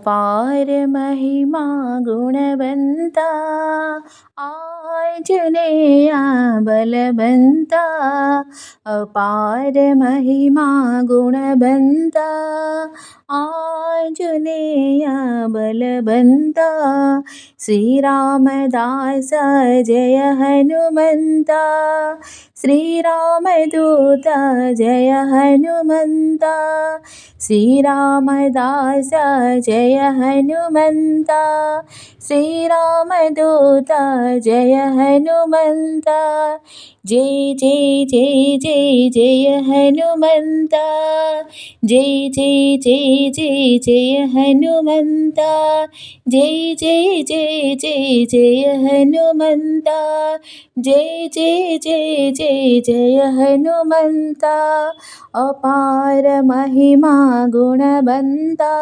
अपार महिमा गुणवंता आंजनेया बलवंता। अपार महिमा गुणवंता आंजनेया बलवंता। श्री रामदास जय हनुमंता। श्री रामदूत जय हनुमंता। श्री रामदास जय हनुमंता। श्री रामदूत जय हनुमंता। जय जय जय जय जय हनुमंता। जय जय जय जय जय हनुमंता। जय जय जय जय जय हनुमंता। जय जय जय जय जय हनुमंता। अपार महिमा गुणवंता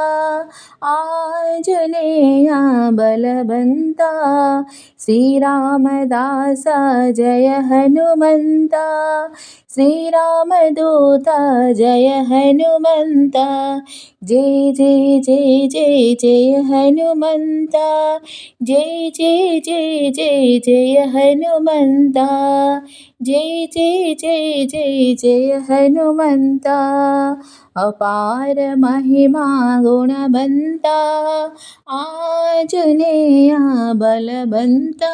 आंजनेया बलवंता। श्री रामदास जय हनुमंता। श्री रामदूत जय हनुमंता। जय जय जय जय जय हनुमंता। जय जय जय जय जय हनुमंता। जय जय जय जय जय हनुमंता। अपार महिमा गुणवंता आंजनेया बलवंता।